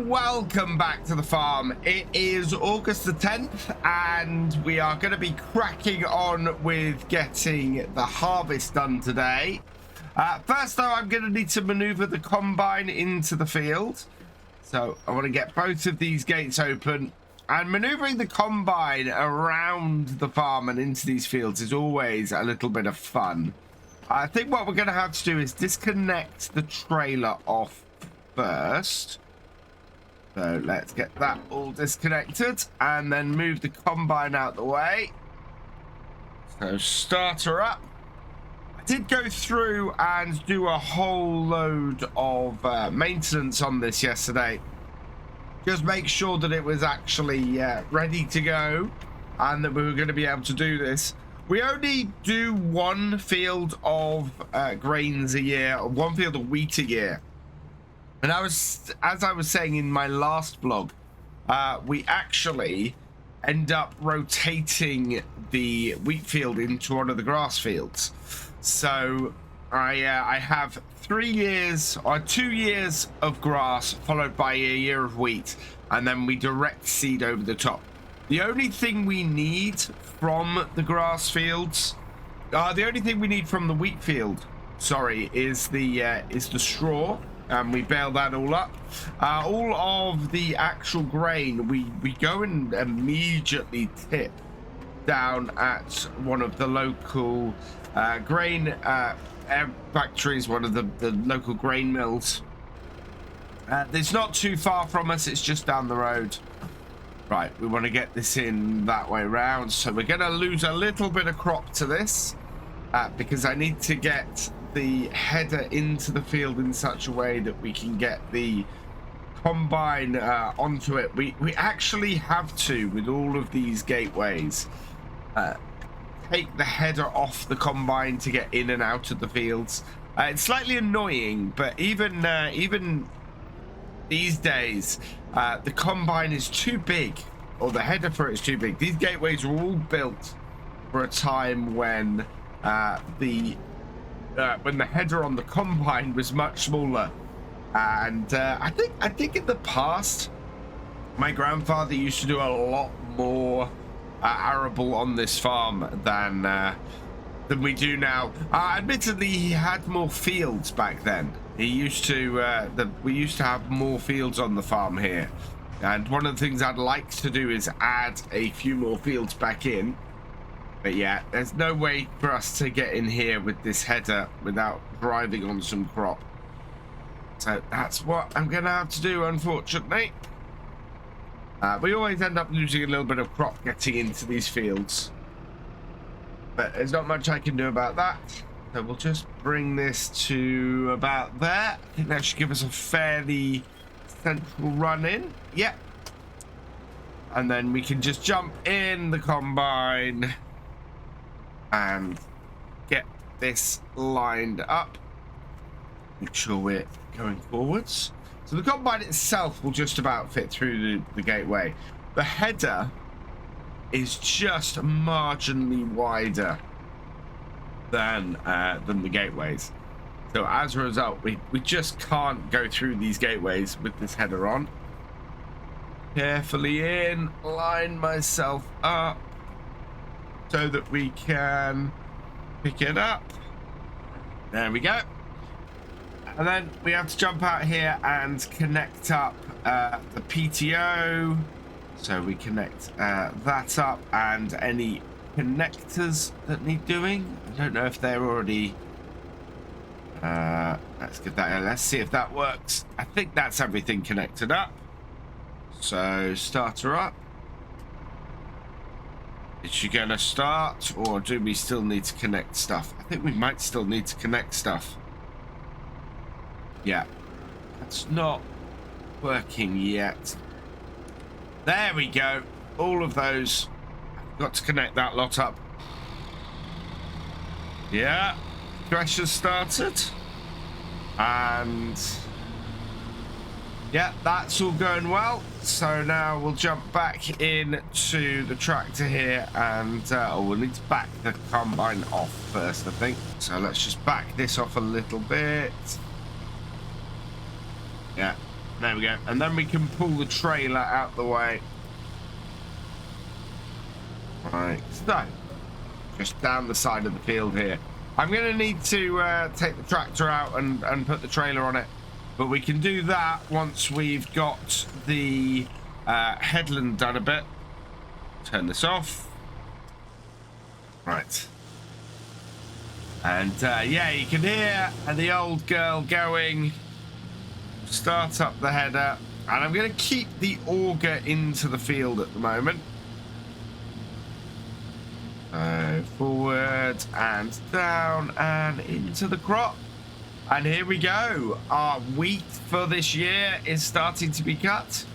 welcome back to the farm. It is August the 10th and we are going to be cracking on with getting the harvest done today. First though, I'm going to need to maneuver the combine into the field. So I want to get both of these gates open, and maneuvering the combine around the farm and into these fields is always a little bit of fun. I think what we're going to have to do is disconnect the trailer off first. So let's get that all disconnected and then move the combine out the way. So start her up. I did go through and do a whole load of maintenance on this yesterday. Just make sure that it was actually ready to go and that we were going to be able to do this. We only do one field of grains a year, or one field of wheat a year. And as I was saying in my last vlog, we actually end up rotating the wheat field into one of the grass fields. So I have 3 years or 2 years of grass followed by a year of wheat, and then we direct seed over the top. The only thing we need from the grass fields, the only thing we need from the wheat field, sorry, is the straw. And we bale that all up. All of the actual grain, we go and immediately tip down at one of the local grain factories, one of the local grain mills. It's not too far from us, it's just down the road. Right, we want to get this in that way round, so we're going to lose a little bit of crop to this because I need to get the header into the field in such a way that we can get the combine onto it. We actually have to, with all of these gateways, take the header off the combine to get in and out of the fields. It's slightly annoying, but even these days, the combine is too big, or the header for it is too big. These gateways are all built for a time when the header on the combine was much smaller, and I think in the past my grandfather used to do a lot more arable on this farm than we do now. Admittedly, he had more fields back then. He used to we used to have more fields on the farm here, and one of the things I'd like to do is add a few more fields back in. But yeah, there's no way for us to get in here with this header without driving on some crop. So that's what I'm going to have to do, unfortunately. We always end up losing a little bit of crop getting into these fields. But there's not much I can do about that. So we'll just bring this to about there. I think that should give us a fairly central run in. Yep. And then we can just jump in the combine and get this lined up. Make sure we're going forwards. So the combine itself will just about fit through the gateway. The header is just marginally wider than the gateways. So as a result, we just can't go through these gateways with this header on. Carefully in, line myself up so that we can pick it up. There we go. And then we have to jump out here and connect up the PTO. So we connect that up, and any connectors that need doing. I don't know if they're already... let's get that in. Let's see if that works. I think that's everything connected up. So start her up. Is she gonna start, or do we still need to connect stuff? I think we might still need to connect stuff. Yeah, that's not working yet. There we go. All of those. Got to connect that lot up. Yeah, thresher's started. And yeah, that's all going well. So now we'll jump back into the tractor here, and we'll need to back the combine off first, I think. So let's just back this off a little bit. Yeah, There we go. And then we can pull the trailer out the way. Right, so just down the side of the field here. I'm going to need to take the tractor out and put the trailer on it. But we can do that once we've got the headland done a bit. Turn this off. Right. And yeah, you can hear the old girl going. Start up the header. And I'm going to keep the auger into the field at the moment. Forward and down and into the crop. And here we go. Our wheat for this year is starting to be cut.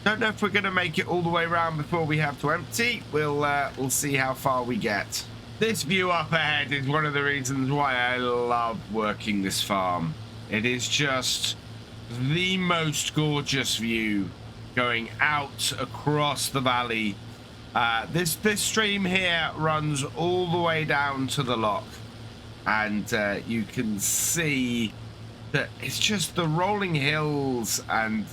Don't know if we're going to make it all the way around before we have to empty. We'll see how far we get. This view up ahead is one of the reasons why I love working this farm. It is just the most gorgeous view going out across the valley. This stream here runs all the way down to the lock. And you can see that it's just the rolling hills and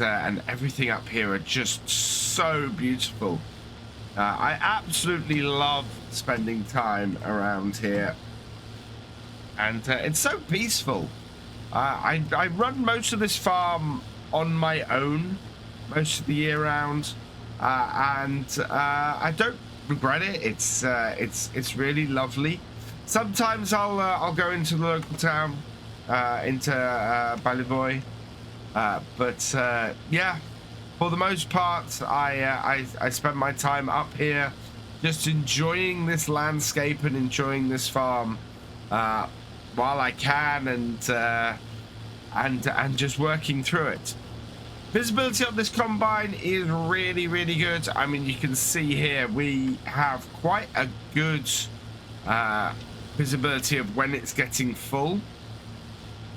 everything up here are just so beautiful. I absolutely love spending time around here, and it's so peaceful. I run most of this farm on my own most of the year round, and I don't regret it. It's really lovely. Sometimes I'll go into the local town, into Balivoy, but yeah, for the most part, I spend my time up here, just enjoying this landscape and enjoying this farm while I can, and just working through it. Visibility on this combine is really, really good. I mean, you can see here we have quite a good visibility of when it's getting full,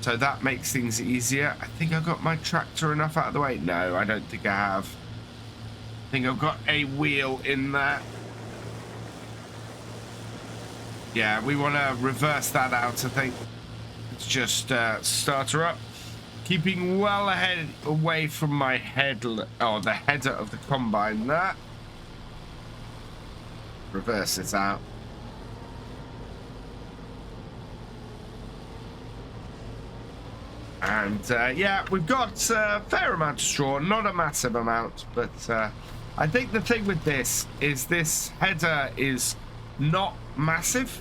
so that makes things easier. I think I've got my tractor enough out of the way. No, I don't think I have. I think I've got a wheel in there. Yeah, we want to reverse that out. I think let's just start her up, keeping well ahead away from my head, or the header of the combine there. Reverse this out. And yeah, we've got a fair amount of straw, not a massive amount, but I think the thing with this is this header is not massive,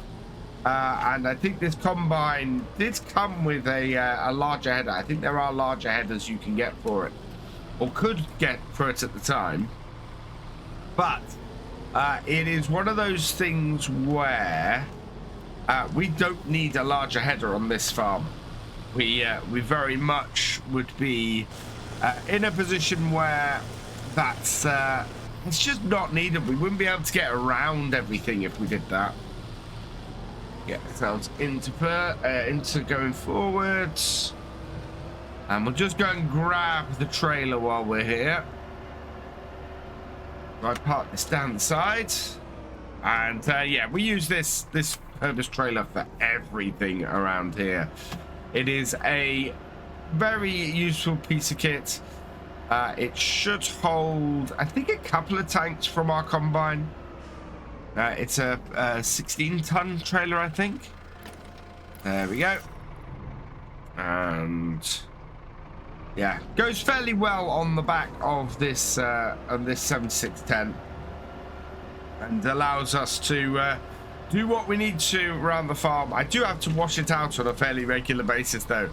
and I think this combine did come with a larger header. I think there are larger headers you can get for it, or could get for it at the time, but it is one of those things where we don't need a larger header on this farm. We very much would be in a position where that's it's just not needed. We wouldn't be able to get around everything if we did that. Get ourselves into going forwards, and we'll just go and grab the trailer while we're here. I park this down the side, and yeah, we use this purpose trailer for everything around here. It is a very useful piece of kit. It should hold, I think, a couple of tanks from our combine. It's a 16-ton trailer, I think. There we go. And yeah, goes fairly well on the back of this 7610, and allows us to do what we need to around the farm. I do have to wash it out on a fairly regular basis though,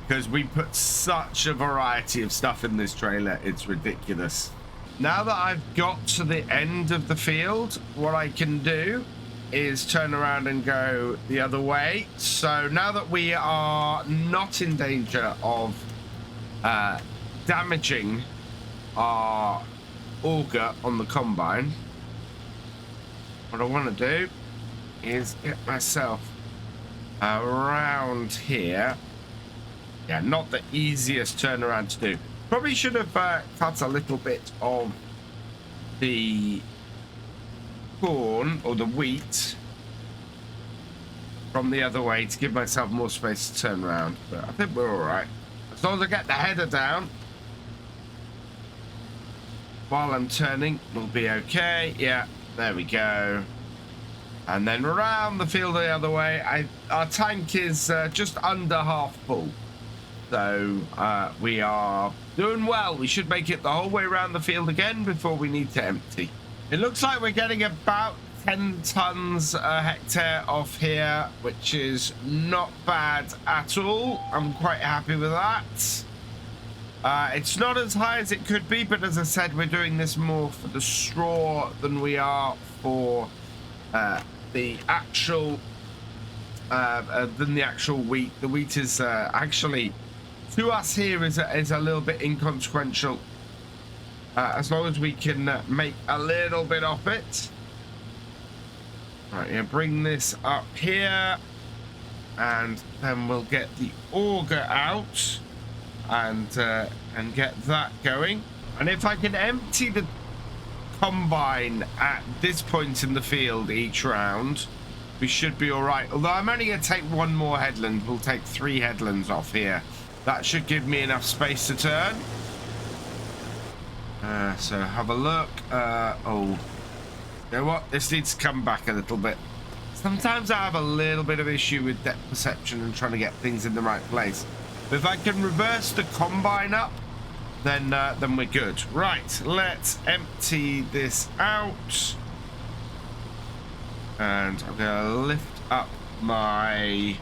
because we put such a variety of stuff in this trailer, it's ridiculous. Now that I've got to the end of the field, what I can do is turn around and go the other way. So now that we are not in danger of damaging our auger on the combine, what I want to do is get myself around here. Yeah, not the easiest turnaround to do. Probably should have cut a little bit of the corn or the wheat from the other way to give myself more space to turn around, but I think we're all right as long as I get the header down. while I'm turning, we'll be okay. Yeah, there we go. And then around the field the other way. Our tank is just under half full. So we are doing well. We should make it the whole way around the field again before we need to empty. It looks like we're getting about 10 tons a hectare off here, which is not bad at all. I'm quite happy with that. It's not as high as it could be, but as I said, we're doing this more for the straw than we are for the actual wheat. The wheat is actually, to us here, is a little bit inconsequential. As long as we can make a little bit off it. Right, yeah, bring this up here, and then we'll get the auger out and get that going. And if I can empty the combine at this point in the field each round, we should be all right. Although I'm only going to take one more headland. We'll take 3 headlands off here. That should give me enough space to turn. So have a look. Oh, you know what? This needs to come back a little bit. Sometimes I have a little bit of issue with depth perception and trying to get things in the right place. But if I can reverse the combine up, then we're good. Right, let's empty this out. And I'm going to lift up my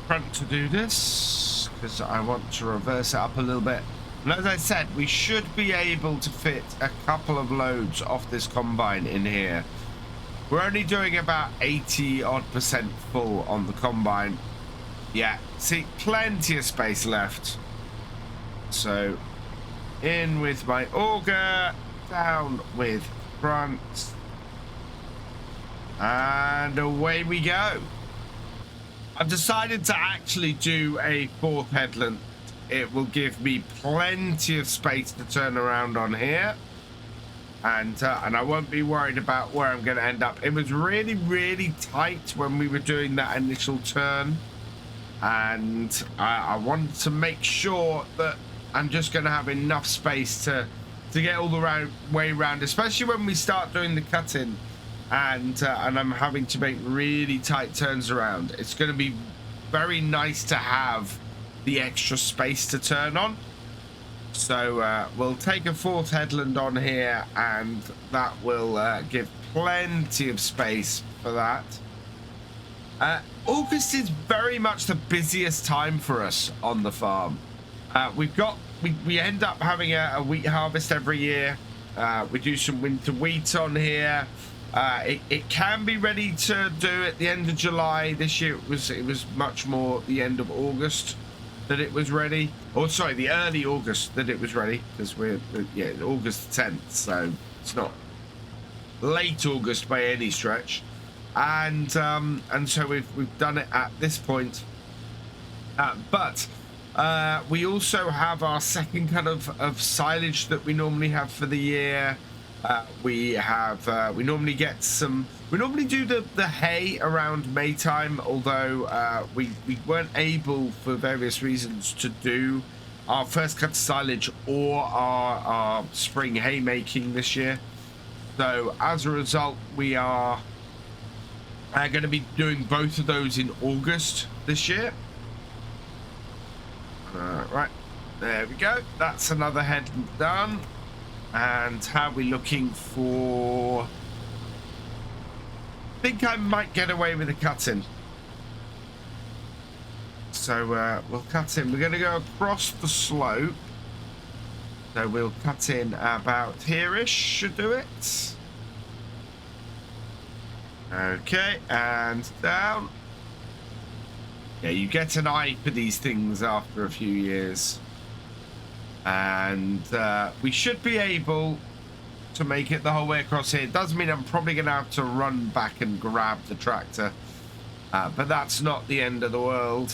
front to do this, because I want to reverse it up a little bit. And as I said, we should be able to fit a couple of loads off this combine in here. We're only doing about 80% full on the combine. Yeah, see, plenty of space left. So, in with my auger, down with front, and away we go. I've decided to actually do a 4th headland. It will give me plenty of space to turn around on here, and I won't be worried about where I'm going to end up. It was really, really tight when we were doing that initial turn, and I wanted to make sure that I'm just going to have enough space to get all the way around, especially when we start doing the cutting, and I'm having to make really tight turns around. It's going to be very nice to have the extra space to turn on. So we'll take a 4th headland on here, and that will give plenty of space for that. August is very much the busiest time for us on the farm. We end up having a wheat harvest every year. We do some winter wheat on here. It can be ready to do at the end of July. This year it was much more the end of August that it was ready. Or sorry, the early August that it was ready, because we're August 10th, so it's not late August by any stretch. And so we've done it at this point. But we also have our second kind of silage that we normally have for the year. We normally do the hay around May time, although we weren't able for various reasons to do our first cut silage or our spring haymaking this year. So as a result, we are going to be doing both of those in August this year. Right, there we go. That's another head done. And how are we looking for... I think I might get away with the cutting. So we'll cut in. We're going to go across the slope. So we'll cut in about here-ish, should do it. Okay, and down. Yeah, you get an eye for these things after a few years. And we should be able to make it the whole way across here. It does mean I'm probably going to have to run back and grab the tractor. But that's not the end of the world.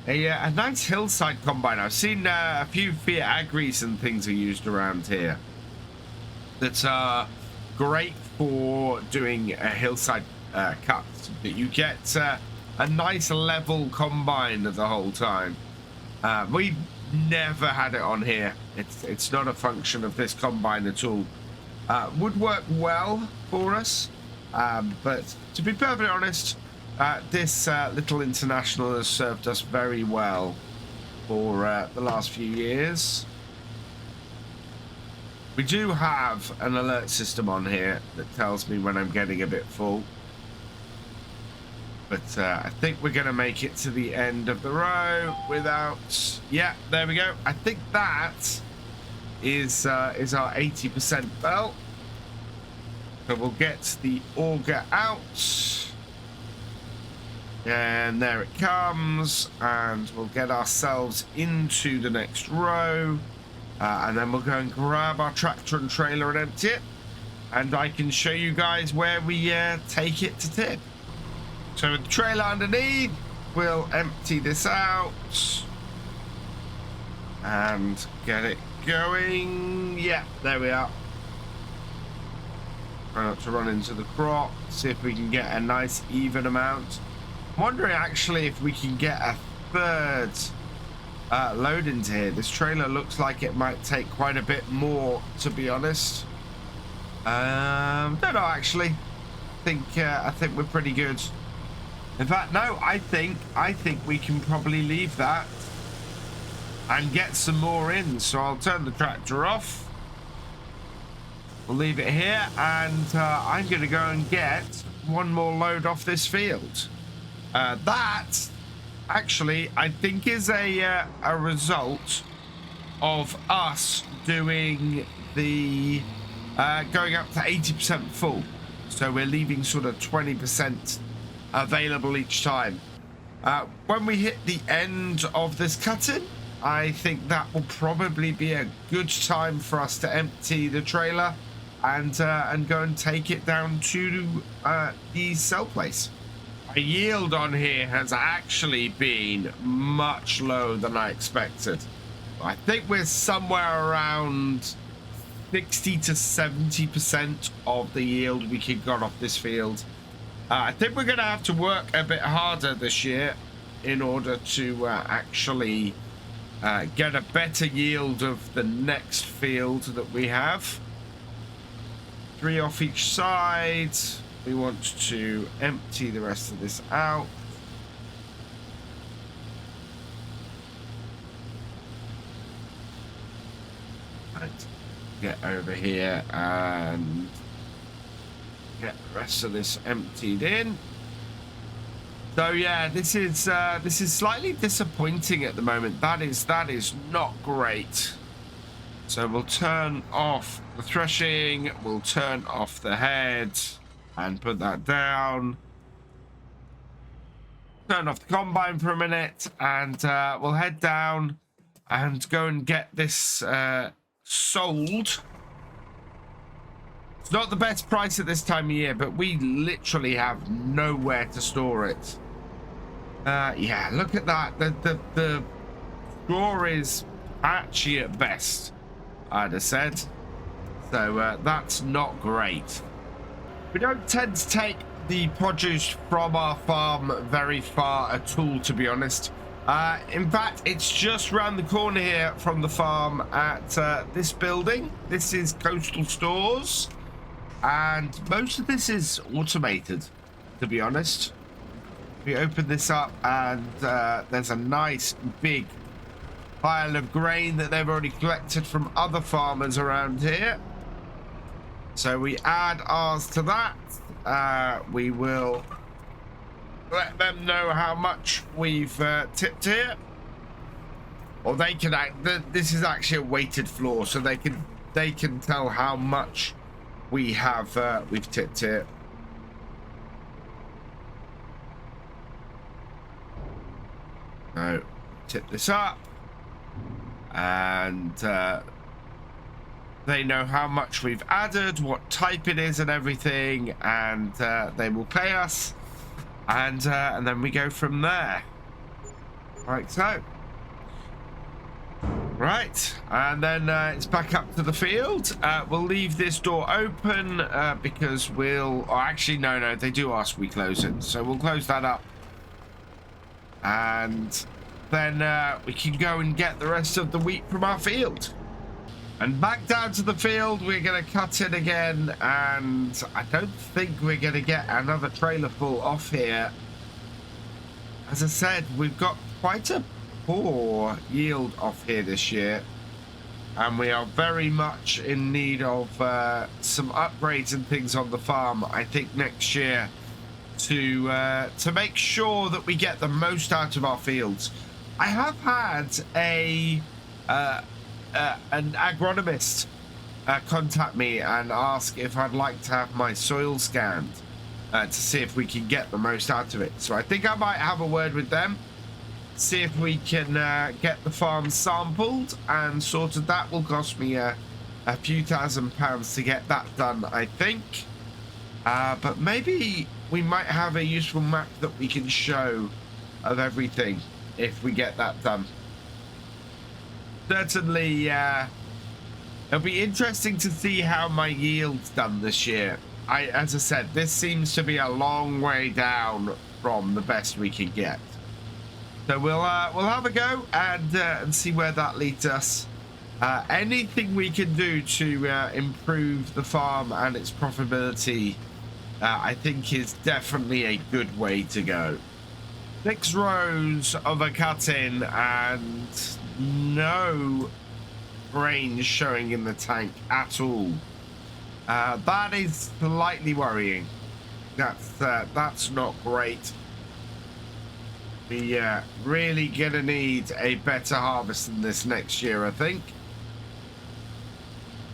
A nice hillside combine. I've seen a few Fiat Agris and things are used around here that are great for doing a hillside cut. That you get a nice level combine the whole time. never had it on here. It's not a function of this combine at all. Would work well for us, but to be perfectly honest, this little international has served us very well for the last few years. We do have an alert system on here that tells me when I'm getting a bit full. But I think we're going to make it to the end of the row without... Yeah, there we go. I think that is our 80% belt. So we'll get the auger out. And there it comes. And we'll get ourselves into the next row. And then we'll go and grab our tractor and trailer and empty it. And I can show you guys where we take it to tip. So with the trailer underneath, we'll empty this out. And get it going. Yeah, there we are. Try not to run into the crop. See if we can get a nice even amount. I'm wondering actually if we can get a third load into here. This trailer looks like it might take quite a bit more, to be honest. Don't know actually. I think we're pretty good. In fact, no, I think we can probably leave that and get some more in. So I'll turn the tractor off. We'll leave it here, and I'm going to go and get one more load off this field. That actually, I think, is a result of us doing the going up to 80% full. So we're leaving sort of 20% available each time. When we hit the end of this cut-in, I think that will probably be a good time for us to empty the trailer and go and take it down to the sell place. Our yield on here has actually been much lower than I expected. I think we're somewhere around 60 to 70% of the yield we could get off this field. I think we're going to have to work a bit harder this year in order to actually get a better yield of the next field that we have. 3 off each side. We want to empty the rest of this out. Right. Get over here and get the rest of this emptied in. So yeah, this is slightly disappointing at the moment. That is not great. So we'll turn off the threshing, we'll turn off the head and put that down. Turn off the combine for a minute, and we'll head down and go and get this sold. It's not the best price at this time of year, but we literally have nowhere to store it. Yeah, look at that. The store is patchy at best, I'd have said. So that's not great. We don't tend to take the produce from our farm very far at all, to be honest. In fact, it's just round the corner here from the farm at this building. This is Coastal Stores, and most of this is automated, to be honest. We open this up, and there's a nice big pile of grain that they've already collected from other farmers around here. So we add ours to that. We will let them know how much we've tipped here, or they can this is actually a weighted floor, so they can tell how much we have we've tipped here. So tip this up, and they know how much we've added, what type it is and everything, and they will pay us, and then we go from there. Like so. Right, and then it's back up to the field. We'll leave this door open because we'll... Oh, actually, no, they do ask we close it, so we'll close that up. And then we can go and get the rest of the wheat from our field. And back down to the field, we're going to cut in again, and I don't think we're going to get another trailer full off here. As I said, we've got quite a poor yield off here this year, and we are very much in need of some upgrades and things on the farm, I think, next year to make sure that we get the most out of our fields. I have had an agronomist contact me and ask if I'd like to have my soil scanned to see if we can get the most out of it. So I think I might have a word with them, see if we can get the farm sampled and sorted. That will cost me a few £1,000s to get that done, I think. But maybe we might have a useful map that we can show of everything if we get that done. Certainly, it'll be interesting to see how my yield's done this year. As I said, this seems to be a long way down from the best we can get. So we'll have a go and see where that leads us. Anything we can do to improve the farm and its profitability, I think is definitely a good way to go. 6 rows of a cut-in and no range showing in the tank at all. That is slightly worrying. That's not great. We really gonna need a better harvest than this next year, I think.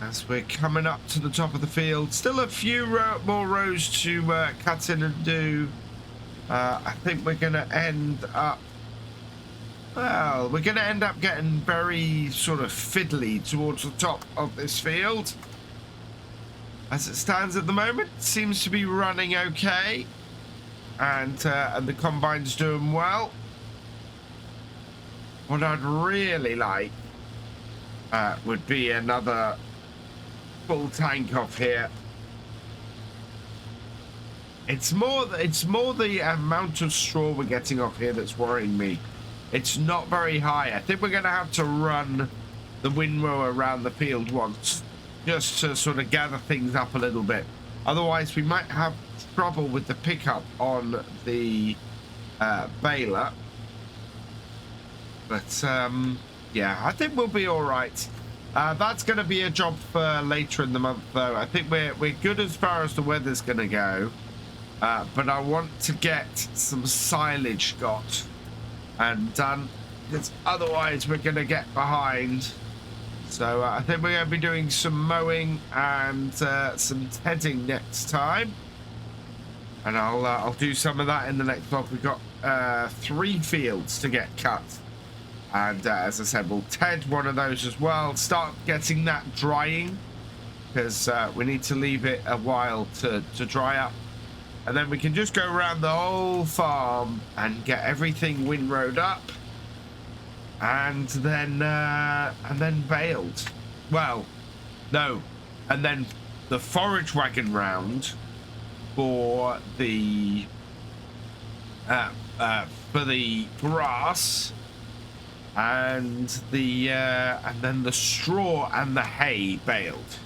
As we're coming up to the top of the field, still a few more rows to cut in and do. I think we're gonna end up, well, we're gonna end up getting very sort of fiddly towards the top of this field. As it stands at the moment, seems to be running okay, and the combine's doing well. What I'd really like would be another full tank off here. It's more the amount of straw we're getting off here that's worrying me. It's not very high. I think we're going to have to run the windrow around the field once, just to sort of gather things up a little bit. Otherwise, we might have trouble with the pickup on the baler. But yeah, I think we'll be all right. That's going to be a job for later in the month, though. I think we're good as far as the weather's going to go. But I want to get some silage got and done, because otherwise we're going to get behind. So I think we're going to be doing some mowing and some tedding next time. And I'll do some of that in the next vlog. We've got 3 fields to get cut. And as I said, we'll ted one of those as well. Start getting that drying, because we need to leave it a while to dry up. And then we can just go around the whole farm and get everything windrowed up. And then baled. Well, no. And then the forage wagon round for the grass, and then the straw and the hay baled.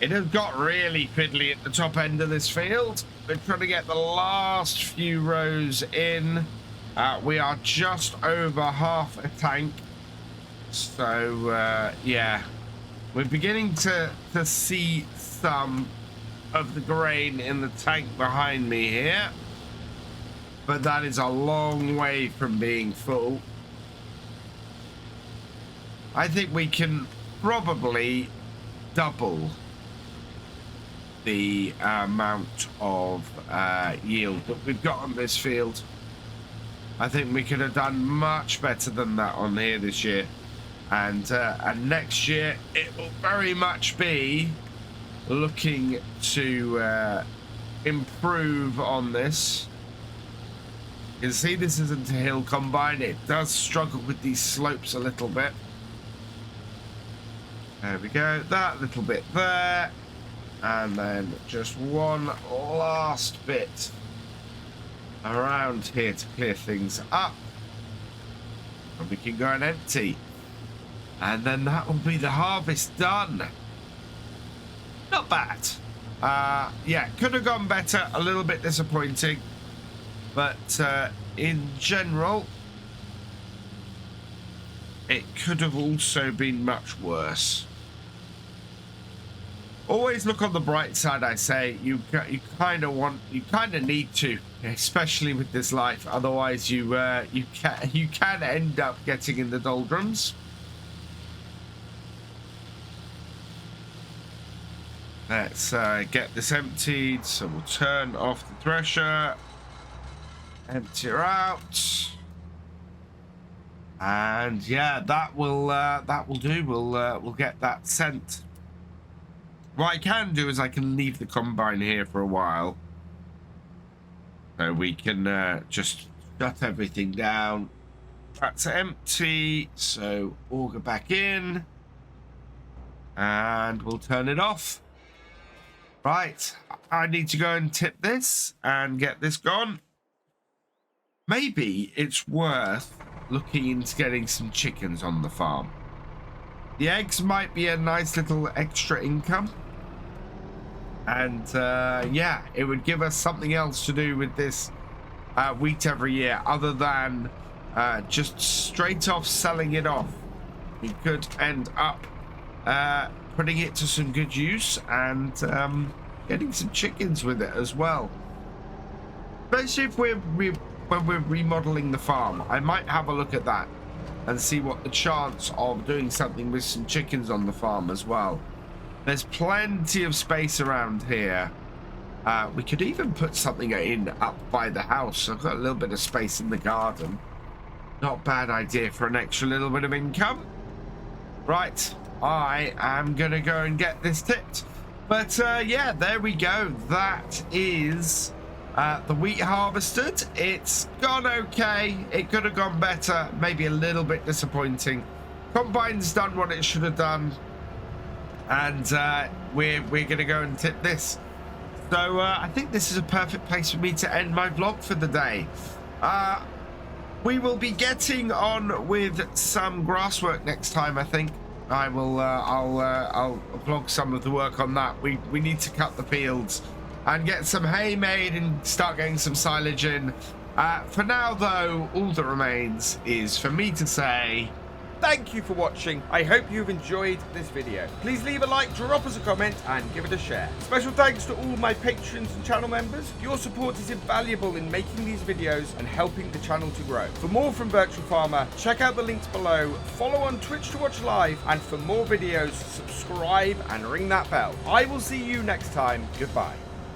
It has got really fiddly at the top end of this field. We're trying to get the last few rows in. We are just over half a tank. So, yeah. We're beginning to see some of the grain in the tank behind me here. But that is a long way from being full. I think we can probably double the amount of yield that we've got on this field. I think we could have done much better than that on here this year, and next year it will very much be looking to improve on this. You can see this isn't a hill combine. It does struggle with these slopes a little bit. There we go, that little bit there. And then just one last bit around here to clear things up. And we can go and empty. And then that will be the harvest done. Not bad. Yeah, could have gone better. A little bit disappointing. But in general, it could have also been much worse. Always look on the bright side, I say. You kind of need to, especially with this life. Otherwise, you can end up getting in the doldrums. Let's get this emptied. So we'll turn off the thresher, empty her out, and yeah, that will do. We'll get that sent. What I can do is I can leave the combine here for a while, so we can just shut everything down. That's empty, so auger back in, and we'll turn it off. Right, I need to go and tip this and get this gone. Maybe it's worth looking into getting some chickens on the farm. The eggs might be a nice little extra income. And yeah, it would give us something else to do with this wheat every year other than just straight off selling it off. We could end up putting it to some good use and getting some chickens with it as well. Especially if when we're remodeling the farm, I might have a look at that and see what the chance of doing something with some chickens on the farm as well. There's plenty of space around here. We could even put something in up by the house. I've got a little bit of space in the garden. Not bad idea for an extra little bit of income. Right, I am gonna go and get this tipped. But yeah, there we go. That is the wheat harvested. It's gone okay. It could have gone better. Maybe a little bit disappointing. Combine's done what it should have done. And we're gonna go and tip this. So I think this is a perfect place for me to end my vlog for the day. We will be getting on with some grass work next time. I think I will. I'll vlog some of the work on that. We need to cut the fields and get some hay made and start getting some silage in. For now, though, all that remains is for me to say thank you for watching. I hope you've enjoyed this video. Please leave a like, drop us a comment, and give it a share. Special thanks to all my patrons and channel members. Your support is invaluable in making these videos and helping the channel to grow. For more from Virtual Farmer, check out the links below, follow on Twitch to watch live, and for more videos, subscribe and ring that bell. I will see you next time. Goodbye.